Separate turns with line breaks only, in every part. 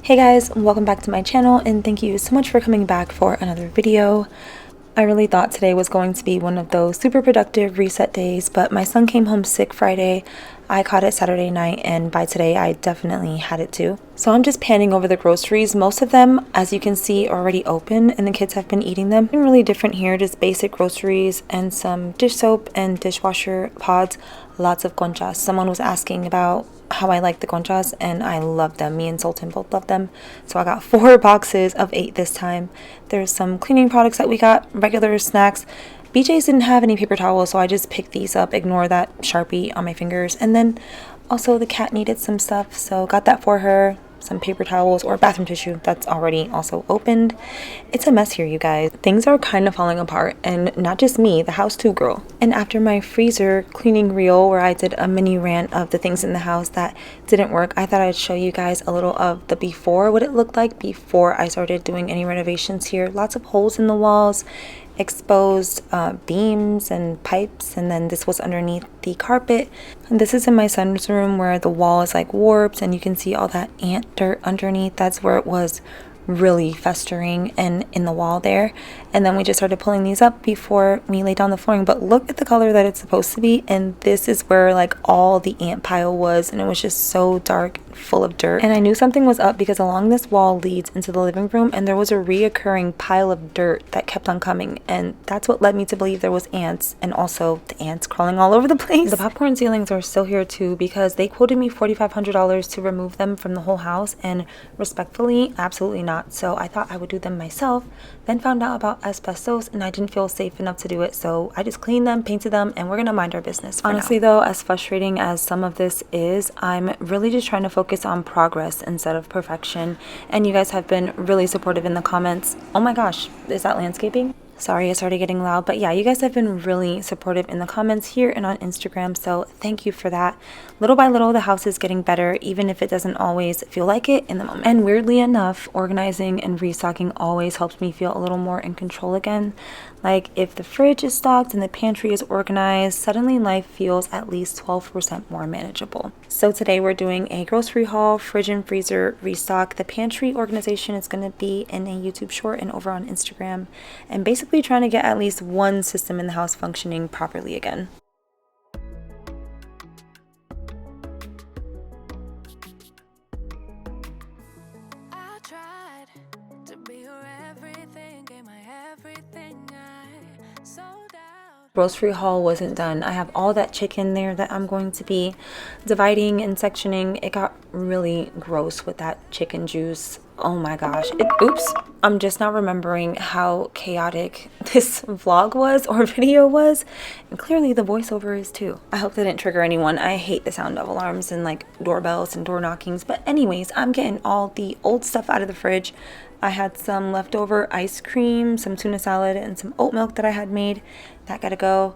Hey guys, welcome back to my channel and thank you so much for coming back for another video. I really thought today was going to be one of those super productive reset days, but my son came home sick Friday. I caught it Saturday night and by today I definitely had it too. So I'm just panning over the groceries. Most of them, as you can see, are already open and the kids have been eating them. Nothing really different here, just basic groceries and some dish soap and dishwasher pods. Lots of conchas. Someone was asking about how I like the conchas and I love them. Me and Sultan both love them. So I got 4 boxes of 8 this time. There's some cleaning products that we got, regular snacks. BJ's didn't have any paper towels, so I just picked these up. Ignore that Sharpie on my fingers. And then also the cat needed some stuff, so got that for her. Some paper towels or bathroom tissue that's already also opened. It's a mess here, you guys. Things are kind of falling apart, and not just me, the house too, girl. And after my freezer cleaning reel where I did a mini rant of the things in the house that didn't work, I thought I'd show you guys a little of the before, what it looked like before I started doing any renovations here. Lots of holes in the walls, exposed beams and pipes, and then this was underneath the carpet. And this is in my son's room where the wall is like warped and you can see all that ant dirt underneath. That's where it was really festering and in the wall there. And then we just started pulling these up before we laid down the flooring. But look at the color that it's supposed to be, and this is where like all the ant pile was, and it was just so dark, full of dirt. And I knew something was up because along this wall leads into the living room and there was a reoccurring pile of dirt that kept on coming, and that's what led me to believe there was ants, and also the ants crawling all over the place. The popcorn ceilings are still here too because they quoted me $4,500 to remove them from the whole house, and respectfully, absolutely not. So I thought I would do them myself, then found out about asbestos and I didn't feel safe enough to do it, so I just cleaned them, painted them, and we're gonna mind our business for honestly now. Though, as frustrating as some of this is, I'm really just trying to focus on progress instead of perfection, and you guys have been really supportive in the comments. Oh my gosh, is that landscaping? Sorry, I started getting loud, but yeah, you guys have been really supportive in the comments here and on Instagram, so thank you for that. Little by little, the house is getting better, even if it doesn't always feel like it in the moment. And weirdly enough, organizing and restocking always helps me feel a little more in control again. Like if the fridge is stocked and the pantry is organized, suddenly life feels at least 12% more manageable. So today we're doing a grocery haul, fridge and freezer restock. The pantry organization is going to be in a YouTube short and over on Instagram, and basically trying to get at least one system in the house functioning properly again. Grocery haul wasn't done. I have all that chicken there that I'm going to be dividing and sectioning. It got really gross with that chicken juice. Oh my gosh. Oops. I'm just now remembering how chaotic this vlog was or video was. And clearly the voiceover is too. I hope that didn't trigger anyone. I hate the sound of alarms and like doorbells and door knockings. But anyways, I'm getting all the old stuff out of the fridge. I had some leftover ice cream, some tuna salad, and some oat milk that I had made. That gotta go.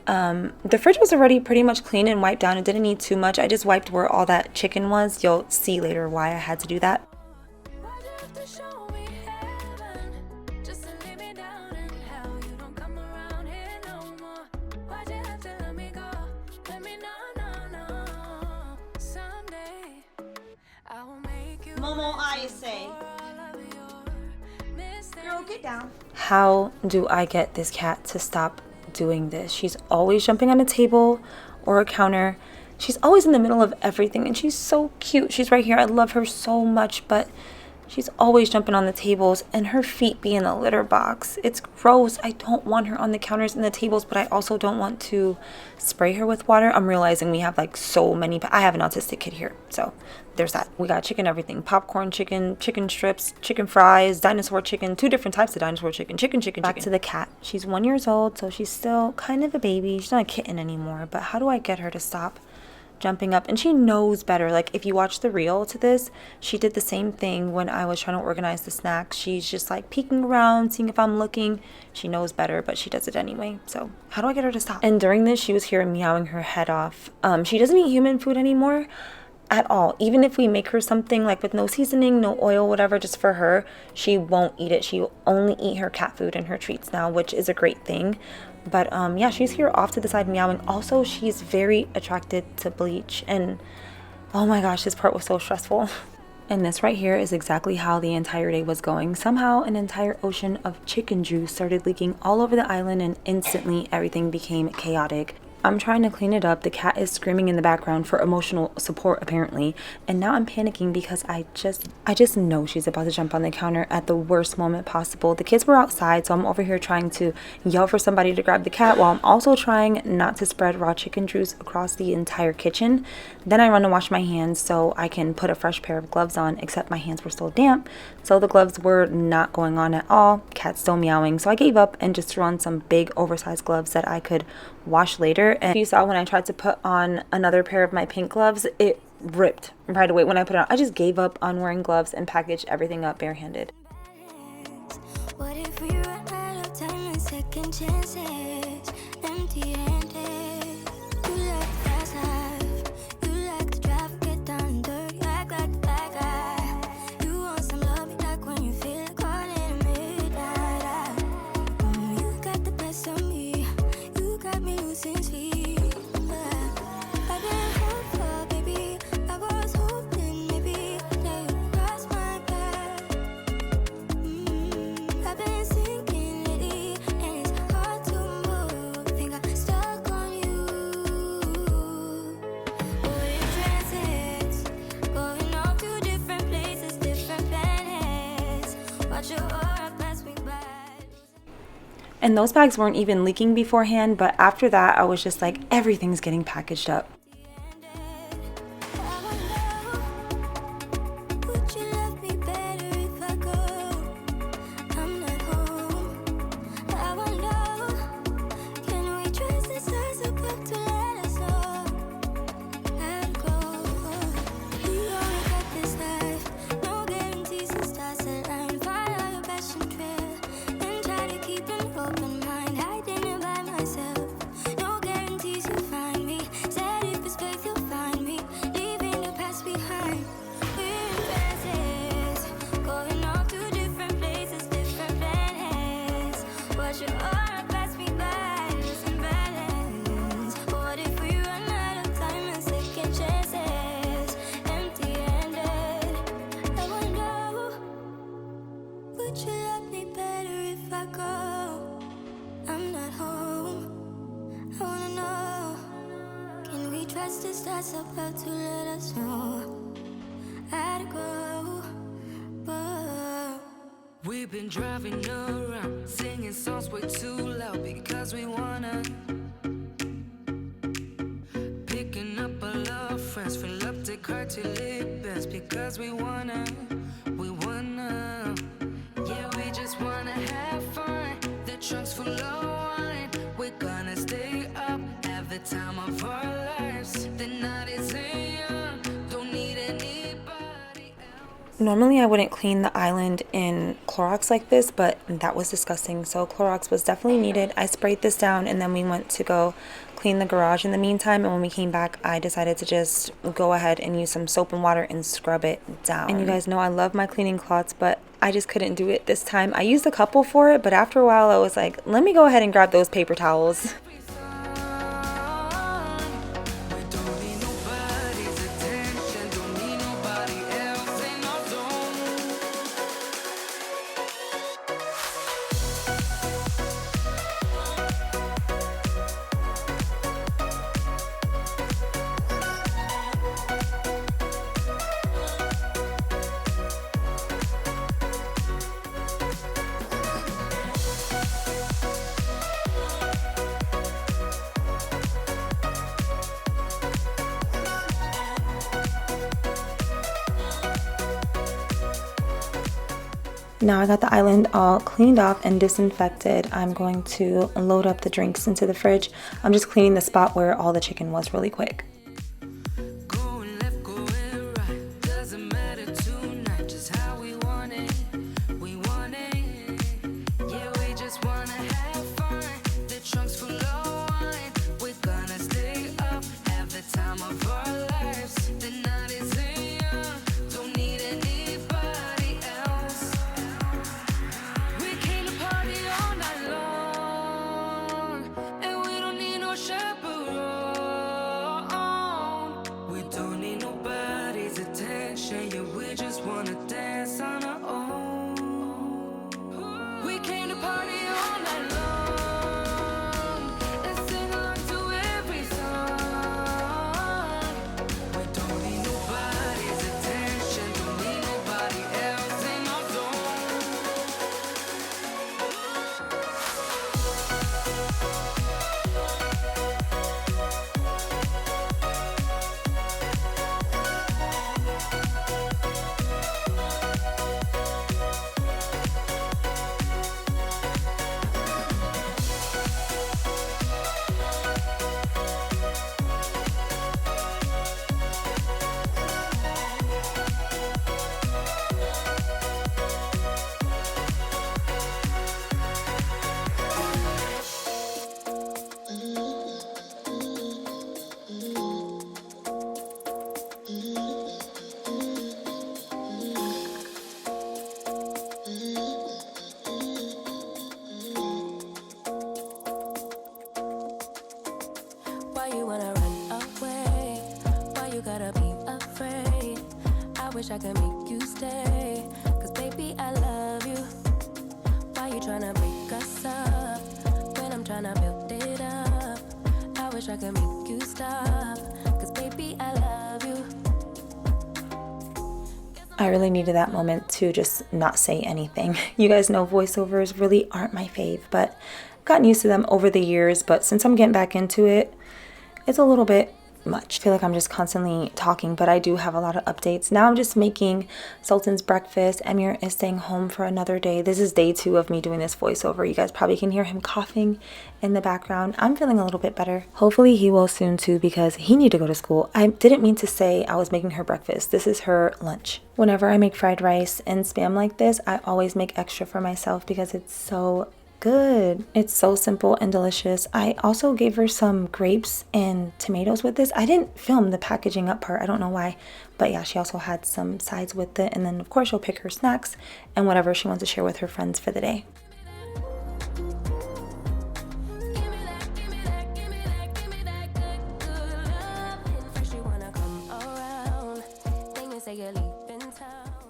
The fridge was already pretty much clean and wiped down. It didn't need too much. I just wiped where all that chicken was. You'll see later why I had to do that.
Momo, I say. Girl, get down.
How do I get this cat to stop doing this? She's always jumping on a table or a counter. She's always in the middle of everything, and she's so cute. She's right here. I love her so much, but she's always jumping on the tables and her feet be in the litter box. It's gross. I don't want her on the counters and the tables, but I also don't want to spray her with water. I'm realizing we have like so many. I have an autistic kid here, so there's that. We got chicken everything. Popcorn chicken, chicken strips, chicken fries, dinosaur chicken, 2 different types of dinosaur chicken. Back to the cat. She's 1 year old, so she's still kind of a baby. She's not a kitten anymore, but how do I get her to stop jumping up? And she knows better. Like if you watch the reel to this, she did the same thing when I was trying to organize the snacks. She's just like peeking around, seeing if I'm looking. She knows better, but she does it anyway. So how do I get her to stop? And during this, she was here meowing her head off. She doesn't eat human food anymore at all. Even if we make her something like with no seasoning, no oil, whatever, just for her, she won't eat it. She will only eat her cat food and her treats now, which is a great thing. But yeah, she's here off to the side meowing. Also, she's very attracted to bleach, and oh my gosh, this part was so stressful. And this right here is exactly how the entire day was going. Somehow an entire ocean of chicken juice started leaking all over the island and instantly everything became chaotic. I'm trying to clean it up. The cat is screaming in the background for emotional support apparently. And now I'm panicking because I just know she's about to jump on the counter at the worst moment possible. The kids were outside, so I'm over here trying to yell for somebody to grab the cat while I'm also trying not to spread raw chicken juice across the entire kitchen. Then I run to wash my hands so I can put a fresh pair of gloves on, except my hands were still damp. So the gloves were not going on at all. Cat's still meowing. So I gave up and just threw on some big oversized gloves that I could wash later. And you saw when I tried to put on another pair of my pink gloves, it ripped right away when I put it on. I just gave up on wearing gloves and packaged everything up barehanded.
What if we run out of time and second chances, empty-handed? You like fast life, you like to drive, get down and dirty, act like the bad guy. You want some love, you like when you feel it calling midnight. You got the best of me, you got me losing sleep. I've been hopeful, baby, I was hoping maybe that you'd cross my path. I've been sinking lately, and it's hard to move. Think I'm stuck on you. We're in transits, going off to different places, different planets. Watch your aura pass me by.
And those bags weren't even leaking beforehand, but after that I was just like, everything's getting packaged up.
Would you love me better if I go? I'm not home. I wanna know. Can we trust the stars above to let us know? I'd go. You only got this life. No guarantees and stars align. Follow your passion trail and try to keep an open mind. Hiding it by myself. No guarantees you'll find me. Said if it's faith you'll find me. Leaving the past behind. We're in phases, going off to different places, different planets. Watch your aura pass me by, losing balance. What if we run out of time and second chances, empty-handed? I wanna know, would you love me better if I go? I'm not home. I wanna know, can we trust the stars about to let us know? I'd go, whoa.
We've been driving around, singing songs way too loud because we wanna. Picking up all our friends, fill up the car till it bends because we wanna. Yeah, we just wanna have fun. The trunk's full of wine. We're gonna stay up, have the time of our lives. The night is young, don't need anybody else.
Normally I wouldn't clean the island in Clorox like this, but that was disgusting. So Clorox was definitely needed. I sprayed this down and then we went to go clean the garage in the meantime. And when we came back, I decided to just go ahead and use some soap and water and scrub it down. And you guys know I love my cleaning cloths, but I just couldn't do it this time. I used a couple for it, but after a while I was like, let me go ahead and grab those paper towels. Now I got the island all cleaned off and disinfected. I'm going to load up the drinks into the fridge. I'm just cleaning the spot where all the chicken was really quick.
Going left, going right, doesn't matter tonight, just how we want it, yeah, we just wanna have fun, the trunk's full of wine, we're gonna stay up, have the time of our lives, the night is young, don't need anybody else, we came to party all night long, and we don't need no chaperone.
wish I could make you stay, cause baby, I love you. Why you tryna break us up when I'm tryna build it up? I wish I could make you stop, cause baby, I love you.
I really needed that moment to just not say anything. You guys know voiceovers really aren't my fave, but I've gotten used to them over the years. But since I'm getting back into it, it's a little bit much. I feel like I'm just constantly talking, but I do have a lot of updates. Now I'm just making Sultan's breakfast. Emir is staying home for another day. This is day 2 of me doing this voiceover. You guys probably can hear him coughing in the background. I'm feeling a little bit better. Hopefully he will soon too, because he needs to go to school. I didn't mean to say I was making her breakfast. This is her lunch. Whenever I make fried rice and spam like this, I always make extra for myself because it's so good. It's so simple and delicious. I also gave her some grapes and tomatoes with this. I didn't film the packaging up part. I don't know why. But yeah, she also had some sides with it. And then of course she'll pick her snacks and whatever she wants to share with her friends for the day.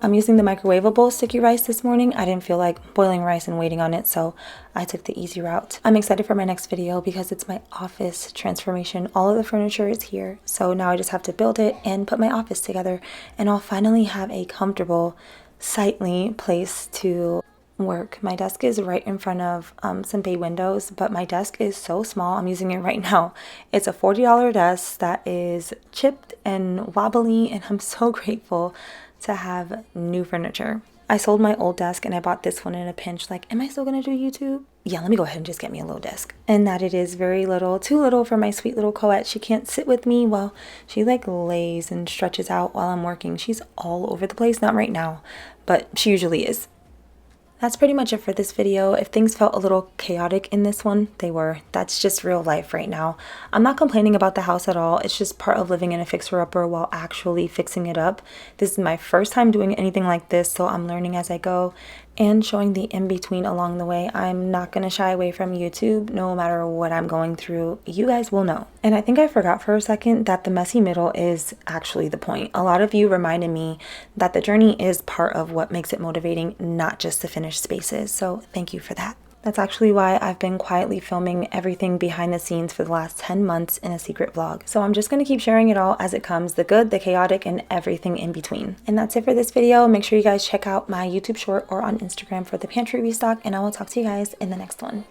I'm using the microwavable sticky rice this morning. I didn't feel like boiling rice and waiting on it, so I took the easy route. I'm excited for my next video because it's my office transformation. All of the furniture is here, so now I just have to build it and put my office together, and I'll finally have a comfortable, sightly place to work. My desk is right in front of some bay windows, but my desk is so small. I'm using it right now. It's a $40 desk that is chipped and wobbly, and I'm so grateful to have new furniture. I sold my old desk and I bought this one in a pinch. Like, am I still gonna do YouTube? Yeah, let me go ahead and just get me a little desk. And that it is very little, too little for my sweet little Coette. She can't sit with me while she like lays and stretches out while I'm working. She's all over the place, not right now, but she usually is. That's pretty much it for this video. If things felt a little chaotic in this one, they were. That's just real life right now. I'm not complaining about the house at all. It's just part of living in a fixer-upper while actually fixing it up. This is my first time doing anything like this, so I'm learning as I go and showing the in-between along the way. I'm not going to shy away from YouTube no matter what I'm going through. You guys will know. And I think I forgot for a second that the messy middle is actually the point. A lot of you reminded me that the journey is part of what makes it motivating, not just the finished spaces. So thank you for that. That's actually why I've been quietly filming everything behind the scenes for the last 10 months in a secret vlog. So I'm just going to keep sharing it all as it comes, the good, the chaotic, and everything in between. And that's it for this video. Make sure you guys check out my YouTube short or on Instagram for the pantry restock, and I will talk to you guys in the next one.